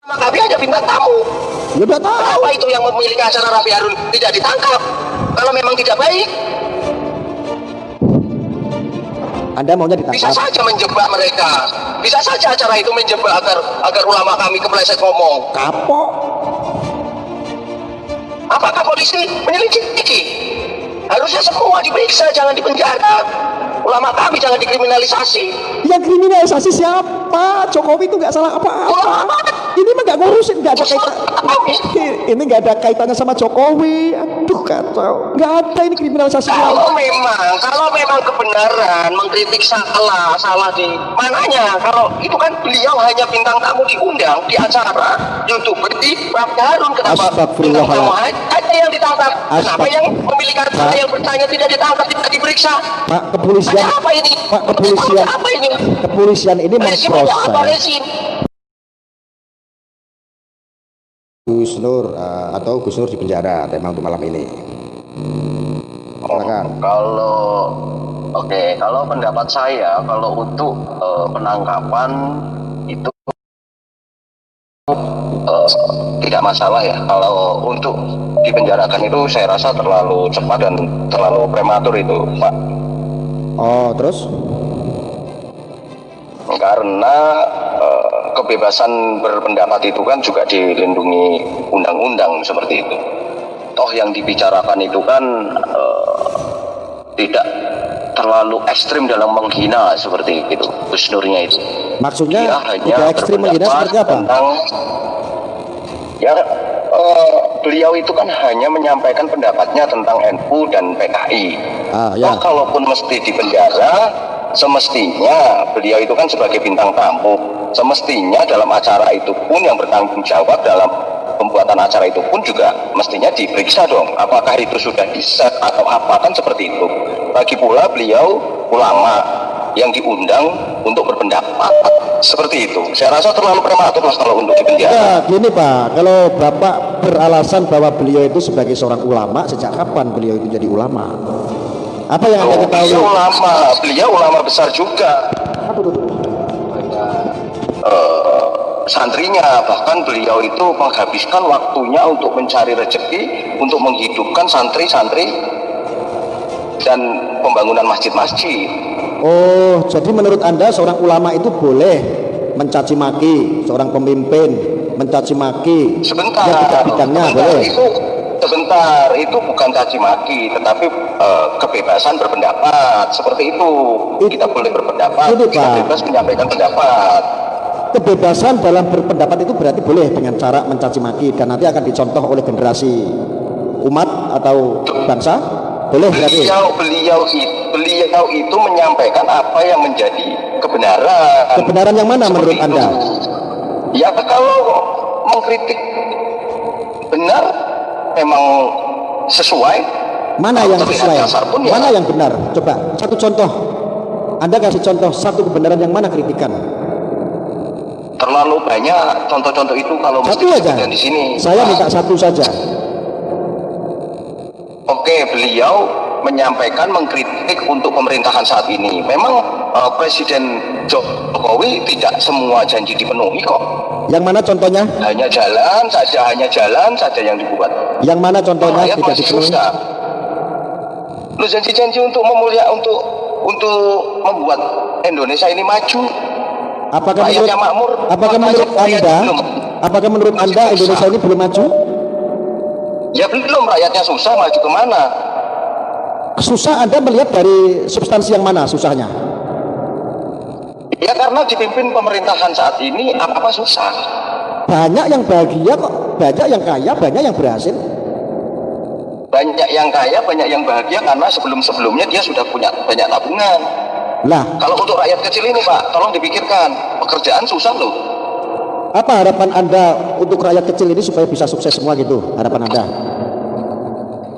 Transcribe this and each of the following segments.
Kami hanya bintang tamu. Ya udah tahu. Kenapa itu yang memiliki acara Rapi Harun tidak ditangkap? Kalau memang tidak baik, Anda maunya bisa ditangkap. saja menjebak mereka. Bisa saja acara itu menjebak agar ulama kami kepleset ngomong. Kapok. Apakah polisi menyelidiki? Harusnya semua diperiksa, jangan dipenjara. Ulama kami jangan dikriminalisasi. Yang kriminalisasi siapa? Jokowi itu nggak salah apa-apa. Ini mah nggak ngurusin, nggak ada kaitan. Ini nggak ada kaitannya sama Jokowi. Aduh kacau. Nggak ada ini kriminalisasi. Kalau memang kebenaran mengkritik salah di mananya. Kalau itu kan beliau hanya bintang tamu diundang di acara YouTube di Rapi Harun. Kenapa bintang tamu aja yang ditangkap? Kenapa yang memiliki acara yang bertanya tidak ditangkap, tidak diperiksa? Pak kepolisian. Apa ini? Pak kepolisian. Apa ini? Kepolisian ini memproses. Gus Nur atau Gus Nur di penjara tema untuk malam ini. Silakan. Kalau pendapat saya, kalau untuk penangkapan itu tidak masalah ya. Kalau untuk dipenjarakan itu saya rasa terlalu cepat dan terlalu prematur itu, Pak. Oh, terus? Karena kebebasan berpendapat itu kan juga dilindungi undang-undang seperti itu. Toh yang dibicarakan itu kan tidak terlalu ekstrim dalam menghina seperti itu. Gus Nurnya itu. Maksudnya dia hanya tidak ekstrim menghina seperti apa? Beliau itu kan hanya menyampaikan pendapatnya tentang NU dan PKI. Ya. Kalaupun mesti dipenjara, semestinya beliau itu kan sebagai bintang tamu, semestinya dalam acara itu pun yang bertanggung jawab dalam pembuatan acara itu pun juga mestinya diperiksa dong, apakah itu sudah di-set atau apa, kan seperti itu. Lagi pula beliau ulama yang diundang untuk berpendapat seperti itu. Saya rasa terlalu prematur Mas kalau untuk dipenjara. Ya, gini Pak, kalau Bapak beralasan bahwa beliau itu sebagai seorang ulama, sejak kapan beliau itu jadi ulama? Apa yang Anda ketahui? Beliau ulama besar juga. Santrinya, bahkan beliau itu menghabiskan waktunya untuk mencari rezeki, untuk menghidupkan santri-santri dan pembangunan masjid-masjid. Oh, jadi menurut Anda seorang ulama itu boleh mencaci maki seorang pemimpin, mencaci maki sebentar, bidangnya boleh? Sebentar, itu bukan caci maki, tetapi kebebasan berpendapat seperti itu. Kita boleh berpendapat, kita bebas menyampaikan pendapat. Kebebasan dalam berpendapat itu berarti boleh dengan cara mencaci maki dan nanti akan dicontoh oleh generasi umat atau bangsa, boleh berarti? Beliau itu menyampaikan apa yang menjadi kebenaran. Kebenaran yang mana menurut Anda? Ya kalau mengkritik benar memang sesuai. Mana yang sesuai? Mana yang benar? Coba satu contoh. Anda kasih contoh satu kebenaran yang mana kritikan? Terlalu banyak contoh-contoh itu kalau mesti disebutkan di sini. Saya minta satu saja. Oke, beliau menyampaikan mengkritik untuk pemerintahan saat ini. Memang Presiden Jokowi tidak semua janji dipenuhi kok. Yang mana contohnya? Hanya jalan saja yang dibuat. Yang mana contohnya tidak dipenuhi? Lu janji-janji untuk membuat Indonesia ini maju. Apakah menurut Anda Indonesia ini belum maju? Ya belum, rakyatnya susah, maju kemana? Susah Anda melihat dari substansi yang mana susahnya? Ya karena dipimpin pemerintahan saat ini apa susah. Banyak yang bahagia kok, banyak yang kaya, banyak yang berhasil. Banyak yang kaya, banyak yang bahagia karena sebelum-sebelumnya dia sudah punya banyak tabungan. Lah, kalau untuk rakyat kecil ini Pak, tolong dipikirkan, pekerjaan susah loh. Apa harapan Anda untuk rakyat kecil ini supaya bisa sukses semua gitu? Harapan Anda?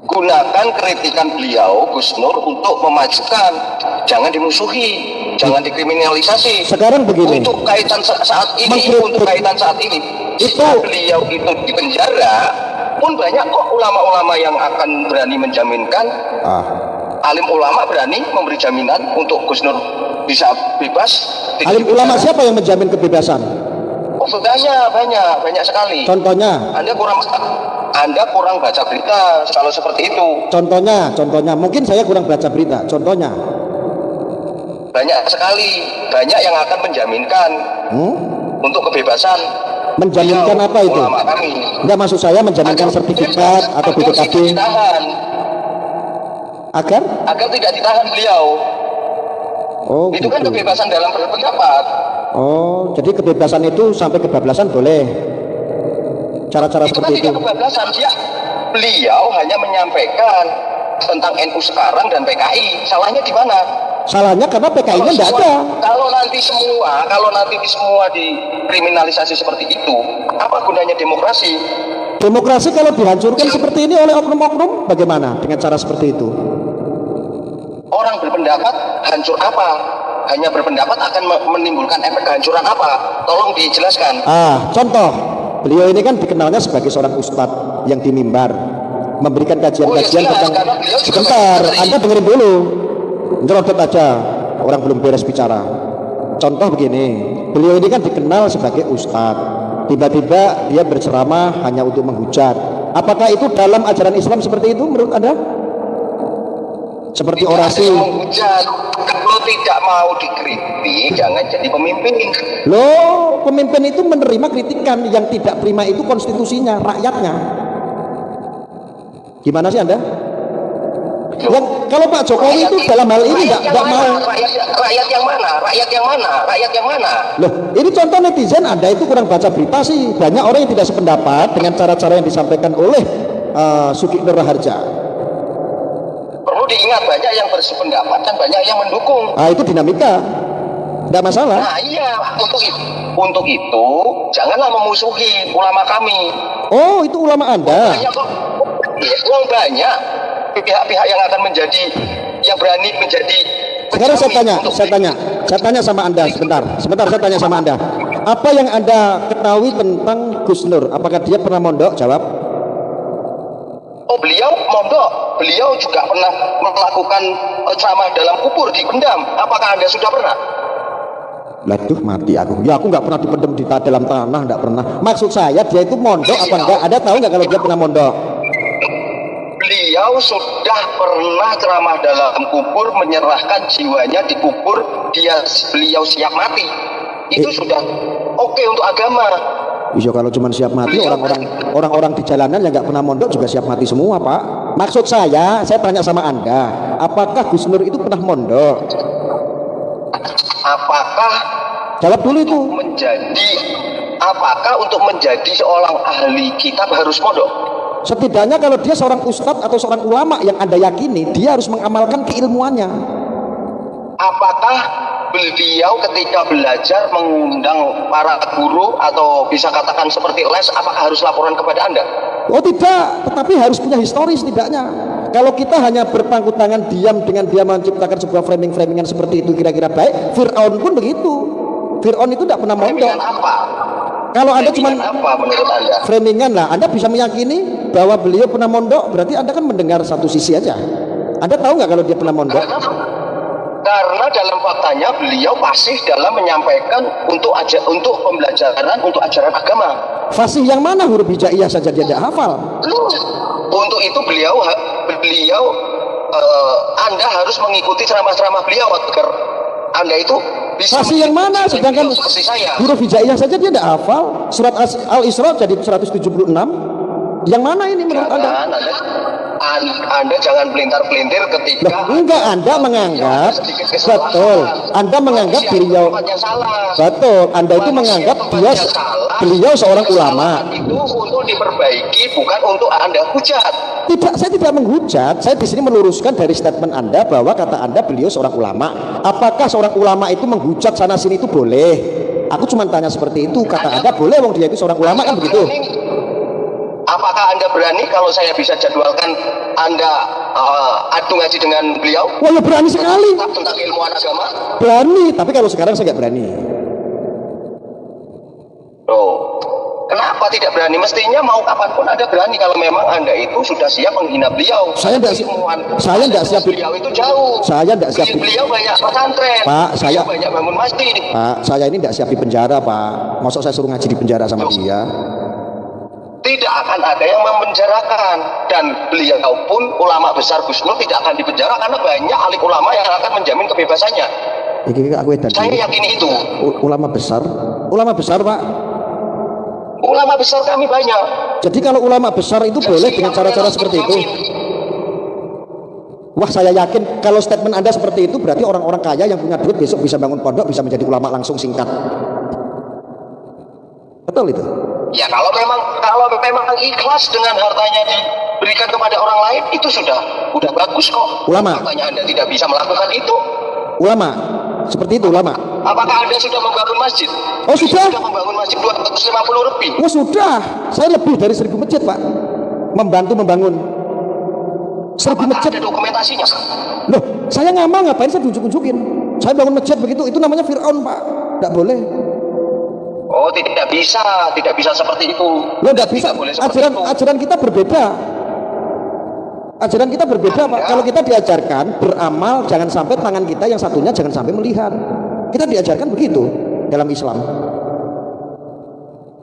Gunakan kritikan beliau Gus Nur untuk memajukan, jangan dimusuhi, jangan dikriminalisasi. Sekarang begini. Untuk kaitan saat ini, itu beliau itu di penjara pun banyak kok ulama-ulama yang akan berani menjaminkan. Alim ulama berani memberi jaminan untuk Gus Nur bisa bebas. Alim ulama siapa yang menjamin kebebasan? Oh, banyak sekali. Contohnya, Anda kurang baca berita kalau seperti itu. contohnya, mungkin saya kurang baca berita. Contohnya, Banyak sekali, banyak yang akan menjaminkan untuk kebebasan. menjaminkan beliau, apa itu? ulama kami. Enggak, maksud saya menjaminkan sertifikat atau Agar BPKB tidak ditahan, agar? agar tidak ditahan beliau. Oh, Itu kan gitu. kebebasan dalam berpendapat. Oh, jadi kebebasan itu sampai kebablasan boleh. Cara-cara Itu kan seperti itu. tidak kebablasan. Beliau hanya menyampaikan tentang NU sekarang dan PKI. Salahnya di mana? Salahnya karena PKI-nya enggak ada. Kalau nanti semua dikriminalisasi seperti itu, apa gunanya demokrasi? Demokrasi kalau dihancurkan seperti ini oleh oknum-oknum, bagaimana dengan cara seperti itu? Orang berpendapat hancur apa? Hanya berpendapat akan menimbulkan efek kehancuran apa? Tolong dijelaskan. Contoh, beliau ini kan dikenalnya sebagai seorang ustadz yang di mimbar memberikan kajian-kajian jelas, tentang. karena beliau juga Sebentar, menteri. Anda dengerin dulu. Nyerocot aja, orang belum beres bicara. Contoh begini, beliau ini kan dikenal sebagai ustadz. Tiba-tiba dia berceramah hanya untuk menghujat. Apakah itu dalam ajaran Islam seperti itu menurut Anda? Seperti Tidak orasi. ada yang menghujat. Kalau tidak mau dikritik, jangan jadi pemimpin. Loh, pemimpin itu menerima kritikan, yang tidak terima itu konstitusinya, rakyatnya. Gimana sih Anda? Yang kalau Pak Jokowi itu dalam hal ini nggak mau. Rakyat yang mana? Loh, ini contoh netizen Anda itu kurang baca berita sih. Banyak orang yang tidak sependapat dengan cara-cara yang disampaikan oleh Sugeng Nur Raharja. Perlu diingat, banyak yang bersependapat dan banyak yang mendukung. Itu dinamika, tidak masalah. Nah iya, untuk itu janganlah memusuhi ulama kami. Oh, itu ulama Anda. Banyak pihak-pihak yang akan yang berani menjadi. Sekarang saya tanya sama Anda sebentar saya tanya sama Anda. Apa yang Anda ketahui tentang Gus Nur? Apakah dia pernah mondok? Jawab. Oh, beliau mondok. Beliau juga pernah melakukan ceramah dalam kubur di Kendam. Apakah Anda sudah pernah? Laduh, mati aku. Ya, aku nggak pernah dipendam di dalam tanah, nggak pernah. Maksud saya dia itu mondok apa enggak? Ada tahu nggak kalau dia pernah mondok? Beliau sudah pernah ceramah dalam kubur, menyerahkan jiwanya di kubur. Beliau siap mati. Itu sudah oke untuk agama. Iya, kalau cuma siap mati, orang-orang di jalanan yang nggak pernah mondok juga siap mati semua, Pak. Maksud saya tanya sama Anda, apakah Gus Nur itu pernah mondok? Apakah Jawab dulu itu. Apakah untuk menjadi seorang ahli kitab harus mondok? Setidaknya kalau dia seorang ustadz atau seorang ulama yang Anda yakini, dia harus mengamalkan keilmuannya. Apakah beliau ketika belajar mengundang para guru atau bisa katakan seperti les, apakah harus laporan kepada Anda? Oh tidak, tetapi harus punya histori setidaknya. Kalau kita hanya berpangku tangan diam dengan dia menciptakan sebuah framing-framingan seperti itu kira-kira baik, Fir'aun pun begitu. Fir'aun itu tidak pernah mondok. Framingan apa? Kalau Anda cuma apa menurut Anda? framingan lah, Anda bisa meyakini bahwa beliau pernah mondok, berarti Anda kan mendengar satu sisi aja. Anda tahu nggak kalau dia pernah mondok? Karena dalam faktanya beliau pasif dalam menyampaikan untuk pembelajaran, untuk ajaran agama. Fasih yang mana? Huruf hijaiyah saja dia tidak hafal. Untuk itu beliau Anda harus mengikuti ceramah-ceramah beliau agar Anda itu bisa. Fasih yang mana? Sedangkan seperti saya. huruf hijaiyah saja dia tidak hafal. Surat Al-Isra jadi 176. Yang mana ini menurut Anda? Anda jangan pelintar-pelintir ketika. Enggak, Anda menganggap betul. Anda menganggap beliau betul. Anda itu menganggap beliau seorang ulama. Itu untuk diperbaiki, bukan untuk Anda hujat. Tidak, saya tidak menghujat. Saya di sini meluruskan dari statement Anda bahwa kata Anda beliau seorang ulama. Apakah seorang ulama itu menghujat sana sini itu boleh? Aku cuma tanya seperti itu. Kata Anda boleh, wong dia itu seorang ulama kan begitu. Apakah Anda berani kalau saya bisa jadwalkan Anda adu ngaji dengan beliau? Wah, ya berani sekali. Tentang ilmuwan agama? Berani, tapi kalau sekarang saya nggak berani. Oh, Kenapa tidak berani? Mestinya mau kapanpun ada berani kalau memang Anda itu sudah siap menghina beliau. Saya tidak siap. Beliau itu jauh. Saya tidak siap. Beliau banyak pesantren. Pak, saya banyak bangun masjid. Pak, saya ini tidak siap di penjara, Pak. Masuk saya suruh ngaji di penjara sama dia? Tidak akan ada yang memenjarakan, dan beliau pun ulama besar Gus Nur tidak akan dipenjara karena banyak alim ulama yang akan menjamin kebebasannya. Saya yakin itu. Ulama besar, Pak. Ulama besar kami banyak. Jadi kalau ulama besar itu boleh dengan cara-cara seperti itu. Wah, saya yakin kalau statement Anda seperti itu berarti orang-orang kaya yang punya duit besok bisa bangun pondok, bisa menjadi ulama langsung singkat. Betul itu? Ya kalau memang ikhlas dengan hartanya diberikan kepada orang lain, itu sudah bagus kok. Ulama. Makanya Anda tidak bisa melakukan itu. Ulama. Seperti itu ulama. Apakah Anda sudah membangun masjid? Oh, sudah. Sudah membangun masjid 250 lebih. Oh, sudah. Saya lebih dari 1000 masjid, Pak. Membantu membangun 1000 masjid. Ada dokumentasinya? Loh, saya nggak mau, ngapain saya unjuk-unjukin? Saya bangun masjid begitu, itu namanya Fir'aun, Pak. Tidak boleh. Oh, tidak bisa seperti itu. Loh, tidak bisa. Ajaran kita berbeda. Ajaran kita berbeda, Pak. Kalau kita diajarkan beramal, jangan sampai tangan kita yang satunya jangan sampai melihat. Kita diajarkan begitu dalam Islam.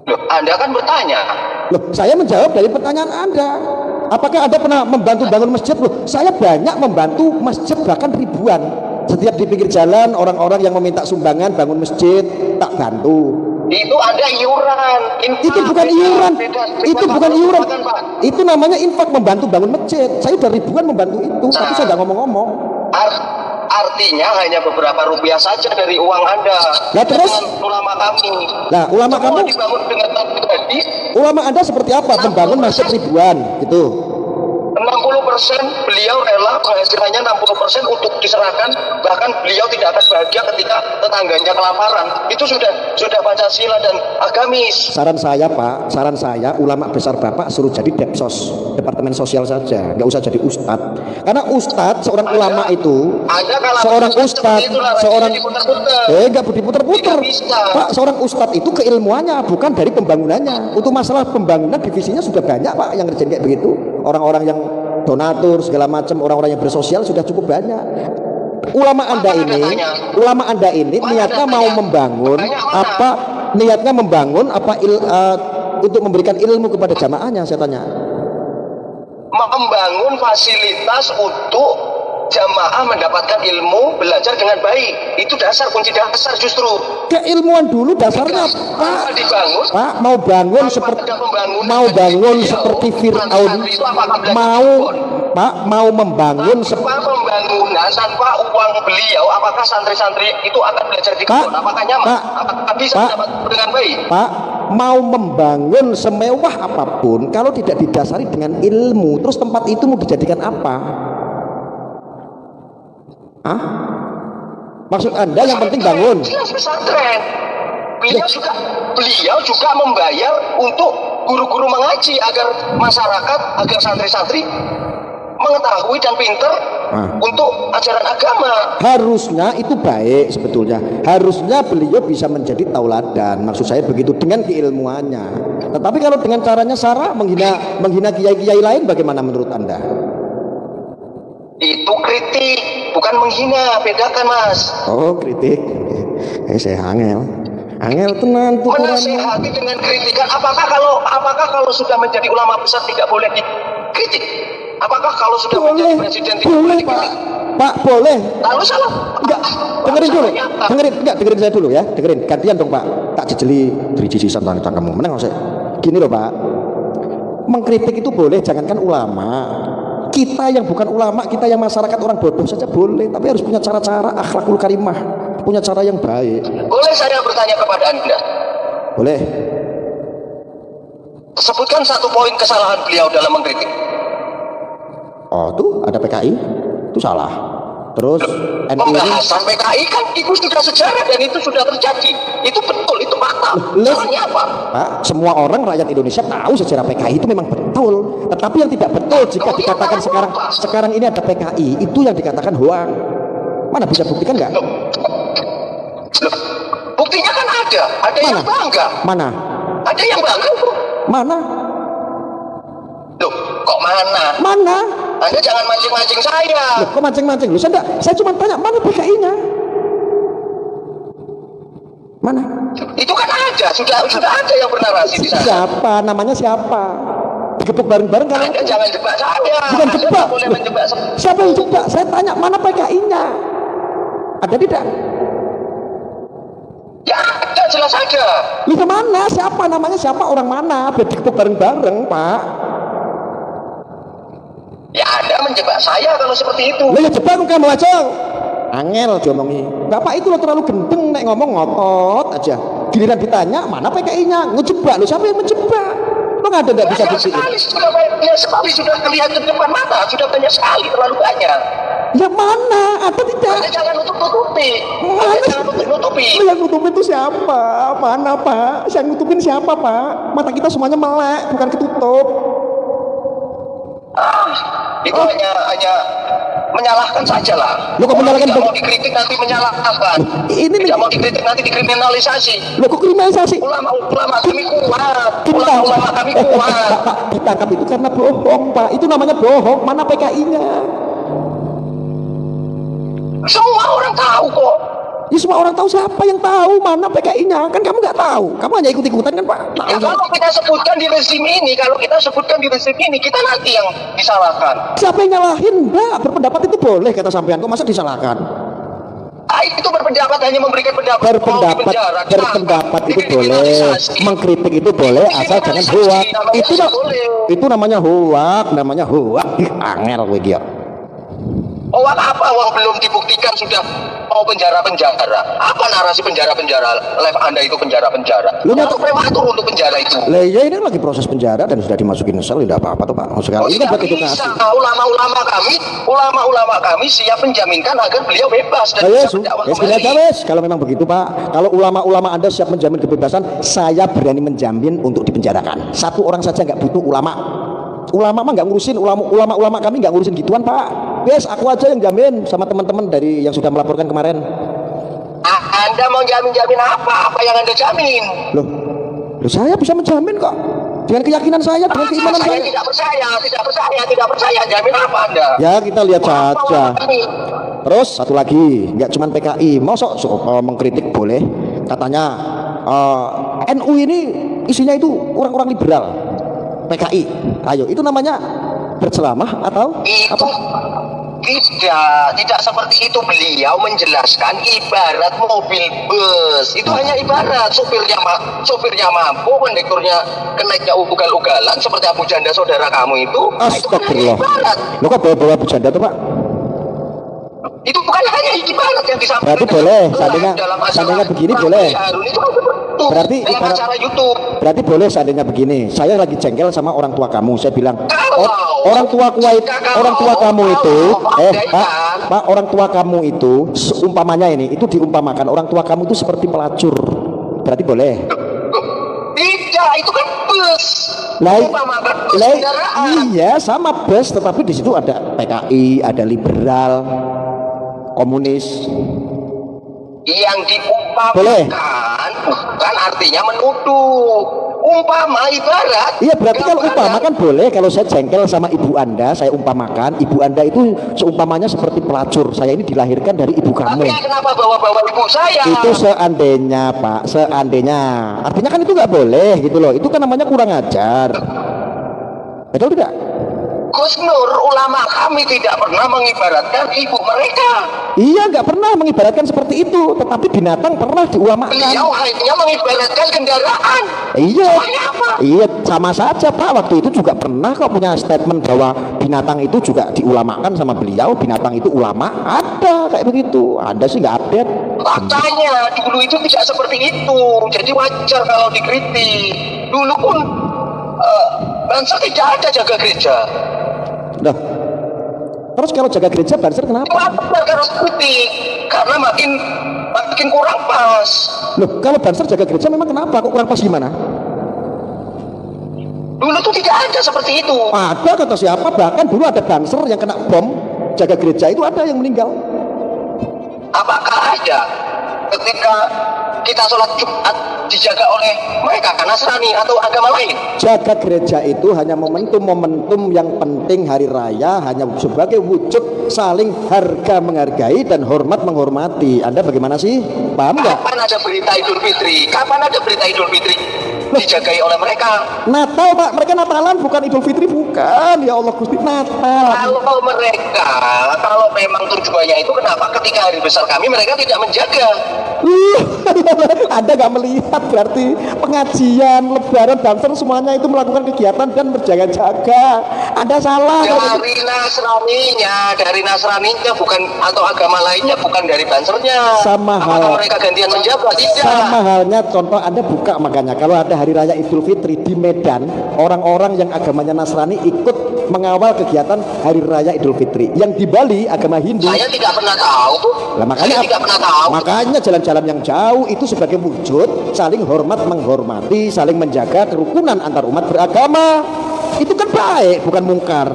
Loh, Anda kan bertanya. Loh, saya menjawab dari pertanyaan Anda. Apakah Anda pernah membantu bangun masjid? Loh, saya banyak membantu masjid, bahkan ribuan. Setiap di pinggir jalan orang-orang yang meminta sumbangan bangun masjid, tak bantu. Itu Anda iuran. Itu bukan iuran. Itu bukan iuran. Itu namanya infak, membantu bangun masjid. Saya udah ribuan membantu itu, tapi saya nggak ngomong-ngomong. Artinya hanya beberapa rupiah saja dari uang Anda. Nah, terus ulama kami. Nah, ulama kamu dibangun dengan pribadi. Ulama Anda seperti apa? Membangun masjid ribuan gitu. 60% beliau rela penghasilannya 60% untuk diserahkan, bahkan beliau tidak akan bahagia ketika tetangganya kelaparan. Itu sudah Pancasila dan agamis. Saran saya, Pak, ulama besar Bapak suruh jadi Depsos, Departemen Sosial saja, nggak usah jadi ustadz. Karena ustadz, seorang ulama itu, seorang ustadz, nggak diputer-puter. Pak, seorang ustadz itu keilmuannya bukan dari pembangunannya. Untuk masalah pembangunan divisinya sudah banyak, Pak, yang ngerjain kayak begitu. Orang-orang yang donatur segala macam, orang-orang yang bersosial sudah cukup banyak. Ulama Anda ini niatnya mau membangun apa? Niatnya membangun apa? Untuk memberikan ilmu kepada jamaahnya, saya tanya. Membangun fasilitas untuk jamaah mendapatkan ilmu, belajar dengan baik. Itu kunci dasar justru. Keilmuan dulu dasarnya, Pak. Mau bangun seperti Fir'aun. Mau membangun pembangunan tanpa uang beliau, apakah santri-santri itu akan belajar di kebun? Apakah nyaman? Apakah bisa mendapat dengan baik? Pak, mau membangun semewah apapun kalau tidak didasari dengan ilmu, terus tempat itu mau dijadikan apa? Maksud Anda yang penting bangun? Pesantren. Beliau juga membayar untuk guru-guru mengaji agar masyarakat, agar santri-santri mengetahui dan pinter untuk ajaran agama. Harusnya itu baik sebetulnya. Harusnya beliau bisa menjadi tauladan. Maksud saya begitu dengan keilmuannya. Tetapi kalau dengan caranya sara menghina kiai-kiai lain, bagaimana menurut Anda? Itu kritik, bukan menghina. Bedakan, Mas. Oh, kritik. Saya angel tenan tuh. Menasihati dengan kritikan. Apakah kalau sudah menjadi ulama besar tidak boleh dikritik? Apakah kalau sudah menjadi presiden tidak boleh dikritik? Pak, boleh. Lalu salah. Enggak, dengerin saya dulu ya. Dengerin, gantian dong, Pak. Tak jejeli driji sisan tentang kamu. Menang saya. Gini loh, Pak. Mengkritik itu boleh, jangankan ulama. Kita yang bukan ulama, kita yang masyarakat orang bodoh saja boleh, tapi harus punya cara-cara akhlakul karimah, punya cara yang baik. Boleh saya bertanya kepada Anda? Boleh. Sebutkan satu poin kesalahan beliau dalam mengkritik. Oh, tuh ada PKI, itu salah. Terus pembahasan PKI kan itu sudah sejarah dan itu sudah terjadi. Itu betul, itu fakta. Salahnya apa? Pak, semua orang rakyat Indonesia tahu sejarah PKI itu memang betul. Tetapi yang tidak betul jika dikatakan sekarang ini ada PKI, itu yang dikatakan hoang. Mana bisa buktikan nggak? Buktinya kan ada mana? Yang bangga. Mana? Ada yang bangga kok. Mana? Loh, kok mana? Mana? Anda jangan mancing-mancing saya. Loh, kok mancing-mancing? Loh, saya cuma tanya mana PKI-nya? Mana? Itu kan ada, sudah ada yang bernarasi di sana. Siapa? Namanya siapa? Digebuk bareng-bareng kalau Anda jangan jebak saya. bukan Anda jebak. tidak boleh menjebak saya. Siapa yang jebak? Saya tanya mana PKI-nya? Ada tidak? Ya ada, jelas ada. Itu mana? Siapa namanya? Siapa orang mana? Biar digebuk bareng-bareng, Pak. Ya Anda menjebak saya kalau seperti itu. Lah ya jebak kamu aja. Angel diomongi. Bapak itu lo terlalu gendeng nek ngomong ngotot aja. Giliran ditanya mana PKI-nya? Ngejebak lo, siapa yang menjebak? Lo nggak ada nggak bisa Banyak buktiin. sekali sudah terlihat di depan mata, sudah banyak sekali, terlalu banyak. Yang mana? Ada tidak? Anda jangan nutup-nutupi. Anda Mana? jangan nutup-nutupi. Yang nutupin itu siapa? Mana Pak? Yang nutupin siapa Pak? Mata kita semuanya melek, bukan ketutup. Itu hanya menyalahkan saja lah. Lo kok menyalahkan? Tidak mau dikritik nanti menyalahkan. Ini nih. Tidak mau dikritik nanti dikriminalisasi. Lo kok kriminalisasi? Ulama kami kuat. Kita- Ulama kami kuat. Pak, ditangkap itu karena bohong Pak. Itu namanya bohong. Mana PKI-nya? Semua orang tahu kok. Ya semua orang tahu, siapa yang tahu mana PKI-nya? Kan kamu nggak tahu. Kamu hanya ikut-ikutan kan Pak? Ya, kalau kita sebutkan di rezim ini, kita nanti yang disalahkan. Siapa yang nyalahin? Mbak, berpendapat itu boleh kata sampean. Kok masa disalahkan? Itu berpendapat hanya memberikan pendapat. Mau di Berpendapat, penjara, berpendapat itu boleh, dikriminalisasi. mengkritik itu boleh, asal jangan hoak. Itu namanya hoak, Ih, angel kowe iki ya. Hoak apa? Wong belum dibuktikan sudah mau penjara-penjara. Apa narasi penjara-penjara? Live Anda itu penjara-penjara. Lu Terlalu prematur untuk penjara itu. Lah ya ini lagi proses penjara dan sudah dimasukin sel, tidak apa-apa tuh Pak. Sekarang ini kan Tidak begitu bisa. kasih. Ulama-ulama kami siap menjaminkan agar beliau bebas dan Ya bisa berdakwah kembali. wes, kalau memang begitu Pak. Kalau ulama-ulama Anda siap menjamin kebebasan, saya berani menjamin untuk dipenjarakan. Satu orang saja nggak butuh ulama. Ulama mah nggak ngurusin, ulama kami nggak ngurusin gituan Pak. Yes, aku aja yang jamin sama teman-teman dari yang sudah melaporkan kemarin. Anda mau jamin apa? Apa yang Anda jamin? Loh, saya bisa menjamin kok. Dengan keyakinan saya, dengan keimanan Saya saya. tidak percaya. Jamin apa Anda? Ya kita lihat saja. Ini. Terus satu lagi, nggak cuma PKI, mau mengkritik boleh. Katanya NU ini isinya itu orang-orang liberal. PKI, ayo itu namanya berceramah atau Itu apa? tidak seperti itu. Beliau menjelaskan ibarat mobil bus. Itu hanya ibarat. Sopirnya mampu, kondekturnya kenaiknya ugal-ugalan seperti Abu Janda saudara kamu itu. Nah, itu kan hanya Astagfirullah. ibarat. Lo kok bawa-bawa bercanda tuh Pak? Itu bukan hanya ibarat yang disampaikan. Berarti boleh, dalam acara seandainya begini Ramli boleh. Harun itu kan seperti itu. Berarti dalam ibarat- acara YouTube. Berarti boleh seandainya begini. Saya lagi jengkel sama orang tua kamu. Saya bilang, Kalau- orang tua kamu itu, Pak, orang tua kamu itu seumpamanya ini, itu diumpamakan orang tua kamu itu seperti pelacur. Berarti boleh. Tidak, itu kan bus. Umpamakan bus kendaraan. Iya sama bus, tetapi di situ ada PKI, ada liberal, komunis. Yang Boleh. diumpamakan bukan artinya menuduh. Umpama ibarat. Iya berarti kalau gambaran. umpama kan boleh. Kalau saya jengkel sama ibu Anda, saya umpamakan ibu Anda itu seumpamanya seperti pelacur. Saya ini dilahirkan dari ibu kamu. Tapi kenapa bawa-bawa ibu saya? Itu seandainya Pak, seandainya. Artinya kan itu nggak boleh gitu loh. Itu kan namanya kurang ajar. Betul tidak? Gus Nur, ulama kami tidak pernah mengibaratkan ibu mereka. Iya nggak pernah mengibaratkan seperti itu. Tetapi binatang pernah diulamakan. Beliau hanya mengibaratkan kendaraan. Iya, Soalnya apa? iya sama saja Pak. Waktu itu juga pernah kok punya statement bahwa binatang itu juga diulamakan sama beliau. Binatang itu ulama, ada kayak begitu. Ada sih nggak update. Faktanya dulu itu tidak seperti itu. Jadi wajar kalau dikritik. Dulu pun bangsa tidak ada jaga gereja. Nah, terus kalau jaga gereja Banser kenapa? Wajar harus kritik karena makin kurang pas. Loh, kalau Banser jaga gereja memang kenapa? Kok kurang pas gimana? Dulu tuh tidak ada seperti itu. Ada kata siapa? Bahkan dulu ada Banser yang kena bom jaga gereja itu ada yang meninggal. Apakah ada ketika kita sholat Jumat dijaga oleh mereka Nasrani atau agama lain? Jaga gereja itu hanya momentum-momentum yang penting hari raya, hanya sebagai wujud saling harga menghargai dan hormat menghormati. Anda bagaimana sih? Paham nggak? Kapan ada berita Idul Fitri? Kapan ada berita Idul Fitri dijagai oleh mereka? Natal Pak, mereka Natalan bukan Idul Fitri, bukan. Ya Allah Gusti, Natal. Kalau memang tujuannya itu, kenapa ketika hari besar kami mereka tidak menjaga? Anda nggak melihat berarti pengajian, lebaran, banser semuanya itu melakukan kegiatan dan berjaga-jaga. Anda salah. Dari Nasraninya bukan, atau agama lainnya bukan dari bansernya. Sama hal. Mereka gantian menjaga? Tidak. Sama halnya contoh Anda buka, makanya kalau ada hari raya Idul Fitri di Medan, orang-orang yang agamanya Nasrani ikut mengawal kegiatan hari raya Idul Fitri. Yang di Bali agama Hindu. Saya tidak pernah tahu tuh. Lah makanya jalan-jalan yang jauh itu sebagai wujud saling hormat menghormati, saling menjaga kerukunan antar umat beragama. Itu kan baik, bukan mungkar.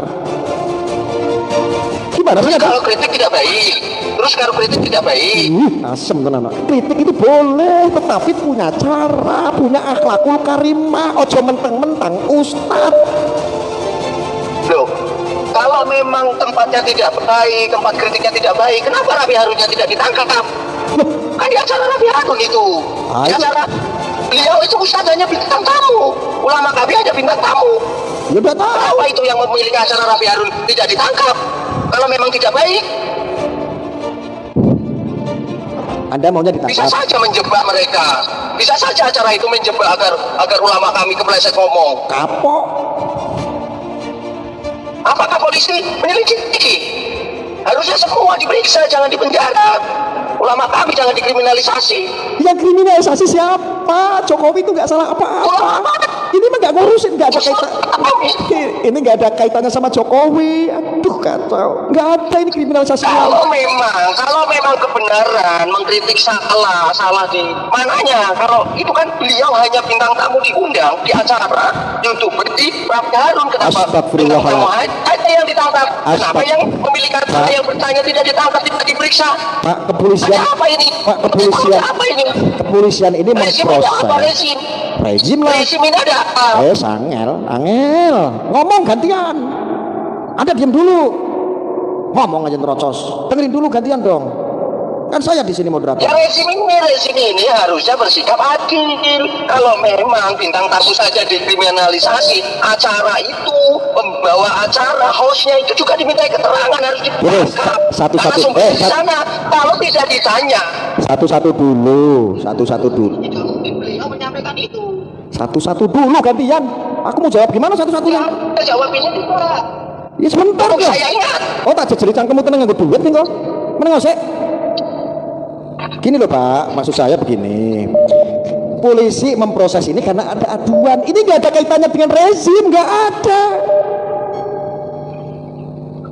Gimana sih? Kalau kritik tidak baik. Terus kalau kritik tidak baik. Asem tenan. Kritik itu boleh, tetapi punya cara, punya akhlakul karimah. Ojo mentang-mentang ustad. Loh, kalau memang tempatnya tidak baik, tempat kritiknya tidak baik, kenapa Rabi Harunnya tidak ditangkap? Kan di acara Rabi Harun itu. Di acara beliau itu ustadz hanya bintang tamu. Ulama kami hanya bintang tamu. Ya udah tahu. Kenapa itu yang memiliki acara Rabi Harun tidak ditangkap? Kalau memang tidak baik, Anda maunya ditangkap. bisa saja menjebak mereka. Bisa saja acara itu menjebak agar ulama kami kepleset ngomong. Kapok. Apakah polisi menyelidiki? Harusnya semua diperiksa, jangan dipenjara. Ulama kami jangan dikriminalisasi. Yang kriminalisasi siapa? Jokowi itu nggak salah apa-apa. Ini mah nggak ngurusin, nggak ada kaitan. Ini nggak ada kaitannya sama Jokowi. Aduh kacau. Nggak ada ini kriminalisasi. Kalau memang kebenaran mengkritik salah di mananya. Kalau itu kan beliau hanya bintang tamu diundang di acara YouTube di Rabi Harun. Kenapa bintang tamu aja yang ditangkap? Kenapa yang pemilik acara yang bertanya tidak ditangkap, tidak diperiksa? Pak, kepolisian. Apa ini? Pak, kepolisian. Apa ini? Kepolisian ini memproses. Rezim lah. Rezim ini ada apa? Angel. Ngomong gantian. Anda diam dulu. Ngomong aja terocos. Dengerin dulu gantian dong. Kan saya di sini moderator. Ya rezim ini harusnya bersikap adil. Kalau memang bintang tamu saja dikriminalisasi, acara itu, pembawa acara, hostnya itu juga dimintai keterangan, harus ditangkap. Satu-satu. Kalau tidak ditanya. Satu-satu dulu. Beliau menyampaikan itu. Satu-satu dulu gantian. Aku mau jawab gimana satu-satunya? Jawab ini juga. Ya sebentar kok. Saya ingat. Oh tak jadi cangkemmu tenang nganggo duit nih kok. Meneng sik. Gini loh Pak, maksud saya begini. Polisi memproses ini karena ada aduan. Ini nggak ada kaitannya dengan rezim, nggak ada.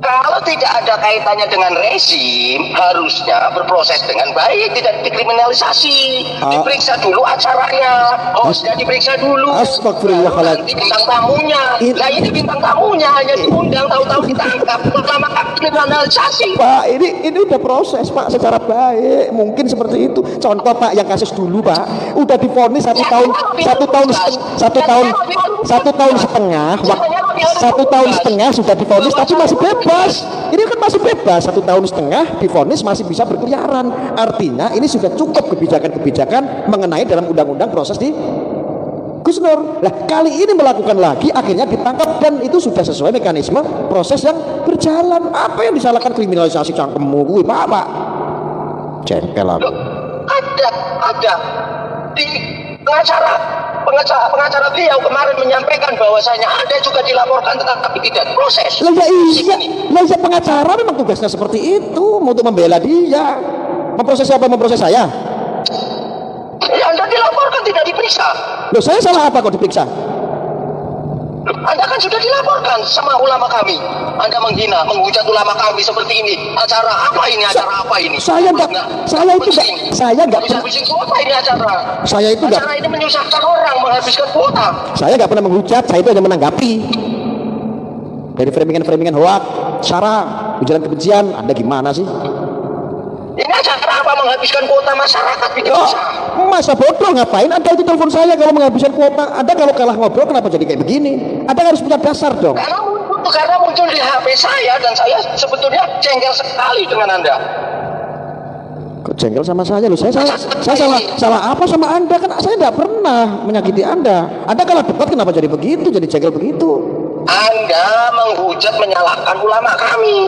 Kalau tidak ada kaitannya dengan rezim, harusnya berproses dengan baik, tidak dikriminalisasi. Diperiksa dulu acaranya, hostnya diperiksa dulu. Astagfirullahaladzim. Nanti bintang tamunya. Nah ini bintang tamunya hanya diundang, tahu-tahu ditangkap. Pertama kali kriminalisasi. Pak, ini udah proses Pak secara baik. Mungkin seperti itu. Contoh Pak yang kasus dulu Pak, udah divonis satu tahun setengah sudah divonis tapi masih bebas. Ini kan masih bebas 1,5 tahun divonis masih bisa berkeliaran. Artinya ini sudah cukup kebijakan mengenai dalam undang-undang proses di Gus Nur. Lah kali ini melakukan lagi akhirnya ditangkap dan itu sudah sesuai mekanisme proses yang berjalan. Apa yang disalahkan kriminalisasi cangkemmu kuwi Pak? Jengkel aku. Ada di pengacara beliau kemarin menyampaikan bahwasanya ada juga dilaporkan tetapi tidak diproses. Lah ya pengacara memang tugasnya seperti itu, untuk membela dia. Memproses siapa? Memproses saya. Ya Anda dilaporkan tidak diperiksa. Loh saya salah apa kok diperiksa? Anda kan sudah dilaporkan sama ulama kami. Anda menghina, menghujat ulama kami seperti ini. Acara apa ini? Saya enggak bisa kuota ini acara. Acara ini menyusahkan orang, menghabiskan kuota. Saya enggak pernah menghujat, saya itu hanya menanggapi. Dari framingan hoak, sara, ujaran kebencian, Anda gimana sih? Ini acara apa, menghabiskan kuota masyarakat bikin Oh, usaha? masa bodoh ngapain Anda itu telepon saya kalau menghabiskan kuota? Anda kalau kalah ngobrol kenapa jadi kayak begini? Anda harus punya dasar dong. Karena muncul di HP saya dan saya sebetulnya jengkel sekali dengan Anda. Kok jengkel sama saya loh? Saya salah apa sama Anda? Kan saya tidak pernah menyakiti Anda. Anda kalau debat kenapa jadi begitu? Jadi jengkel begitu? Anda menghujat menyalahkan ulama kami.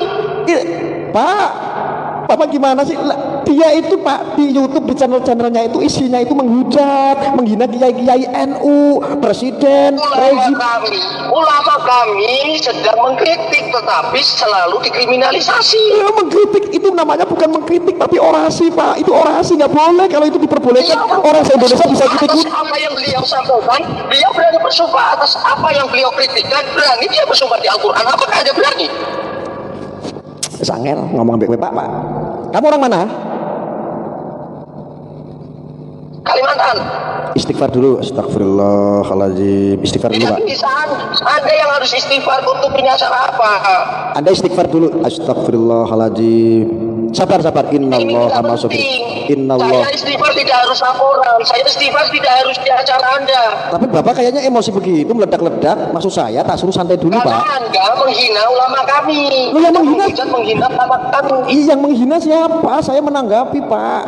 Pak, Bapak gimana sih? Dia itu Pak di YouTube, di channel-channelnya itu isinya itu menghujat, menghina kiai-kiai NU, presiden, rezim. Ulama kami sedang mengkritik tetapi selalu dikriminalisasi. Ya, mengkritik itu namanya bukan mengkritik tapi orasi Pak. Itu orasi, nggak boleh. Kalau itu diperbolehkan orang se-Indonesia bisa ikut-ikut. Apa yang beliau sampaikan, beliau berani bersumpah atas apa yang beliau kritikkan, berani dia bersumpah di Al-Quran. Apakah ada berani? Sangel ngomong baik-baik Pak. Kamu orang mana? Kalimantan. Istighfar dulu. Astagfirullahaladzim. Istighfar dulu Pak. Anda yang harus istighfar untuk punya cara apa? Anda istighfar dulu. Astagfirullahaladzim. Sabar. Innallah masukin. Innallah. Saya istighfar tidak harus laporan. Saya istighfar tidak harus di acara Anda. Tapi Bapak kayaknya emosi begitu, meledak-ledak. Maksud saya tak suruh santai dulu Karena Pak. Anda menghina ulama kami. Lu yang menghina? Menghina ulama kami. Yang menghina siapa? Saya menanggapi Pak.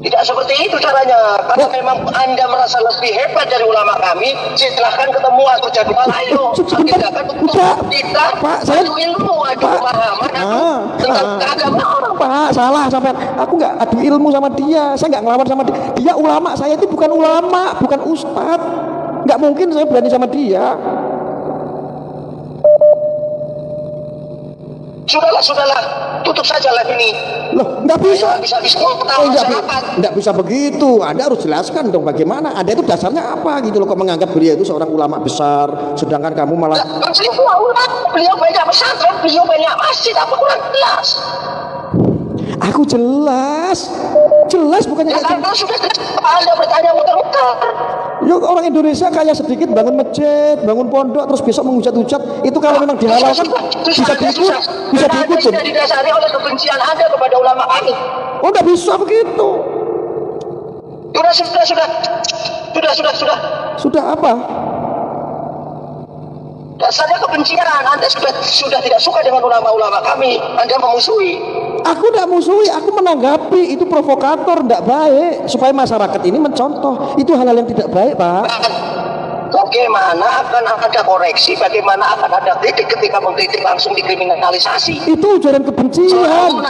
Tidak seperti itu caranya. Karena memang Anda merasa lebih hebat dari ulama kami, silahkan ketemu atau jadwal ayo. Sebentar, kita Pak, saya adu ilmu, adu pemahaman, tentang keagamaan. Pak, salah sampai aku nggak adu ilmu sama dia. Saya nggak ngelawan sama dia. Dia ulama, saya itu bukan ulama, bukan ustadz. Nggak mungkin saya berani sama dia. Sudahlah, tutup saja live ini. Loh, nggak bisa. Nggak bisa begitu. Anda harus jelaskan dong bagaimana. Anda itu dasarnya apa gitu loh, kok menganggap beliau itu seorang ulama besar, sedangkan kamu malah. Beliau banyak pesantren, beliau banyak masjid, apa kurang jelas? Aku jelas bukannya karena sudah Anda bertanya muter-muter. Ya orang Indonesia kaya sedikit bangun masjid, bangun pondok, terus besok menghujat-hujat. Itu kalau memang dihalalkan bisa diikut. Tidak didasari oleh kebencian Anda kepada ulama kami. Oh, nggak bisa begitu. Sudah. Sudah apa? Dasarnya kebencian. Anda sudah tidak suka dengan ulama-ulama kami. Anda memusuhi. Aku tidak musuhi, aku menanggapi. Itu provokator, tidak baik. Supaya masyarakat ini mencontoh. Itu hal-hal yang tidak baik Pak. Bagaimana akan ada koreksi, bagaimana akan ada kritik ketika mengkritik langsung dikriminalisasi? Itu ujaran kebencian.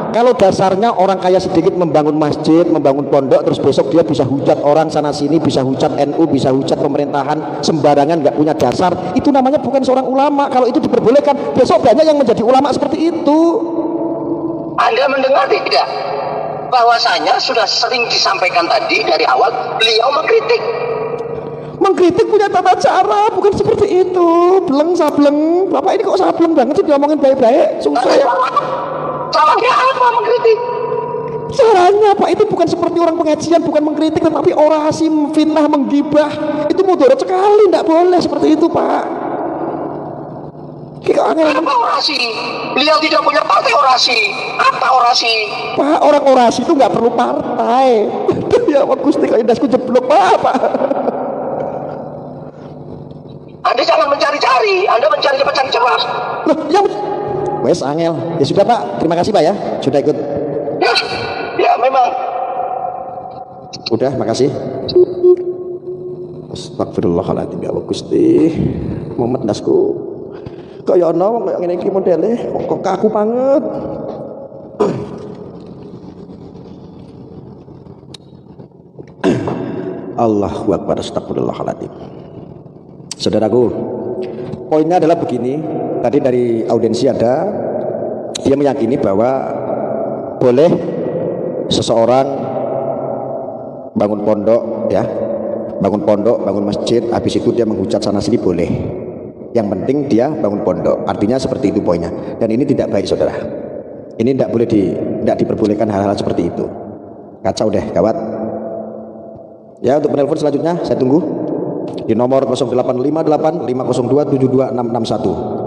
Kalau dasarnya orang kaya sedikit membangun masjid, membangun pondok, terus besok dia bisa hujat orang sana sini, bisa hujat NU, bisa hujat pemerintahan sembarangan, nggak punya dasar. Itu namanya bukan seorang ulama. Kalau itu diperbolehkan, besok banyak yang menjadi ulama seperti itu. Anda mendengar tidak? Bahwasanya sudah sering disampaikan tadi dari awal, beliau Mengkritik punya tata cara, bukan seperti itu. Sableng. Bapak ini kok sableng banget sih diomongin baik-baik. Susah ya. Salahnya apa mengkritik? Caranya Pak, itu bukan seperti orang pengajian, bukan mengkritik, tetapi orasi, fitnah, menggibah. Itu mudarat sekali, tidak boleh seperti itu Pak. Apa orasi? Beliau tidak punya partai orasi. Apa orasi? Pak, orang orasi itu nggak perlu partai. Ya Allah Gusti, kok indasku jeblok Pak. Anda jangan mencari-cari, Anda mencari cepat. Loh, wes angel. Ya sudah Pak, terima kasih Pak ya, sudah ikut. Ya memang. Udah, makasih. Astagfirullahaladzim ya Allah Gusti. Muhammad dasku. Kok ya ono wong kaya ngene iki modele, kok kaku banget. Allahu Akbar, astagfirullahaladzim. Saudaraku, poinnya adalah begini. Tadi dari audiensi ada, dia meyakini bahwa boleh seseorang bangun pondok, ya, bangun masjid, habis itu dia menghujat sana sini boleh. Yang penting dia bangun pondok. Artinya seperti itu poinnya. Dan ini tidak baik saudara. Ini tidak diperbolehkan hal-hal seperti itu. Kacau deh, gawat. Ya, untuk penelpon selanjutnya saya tunggu di nomor 0858 502 72661.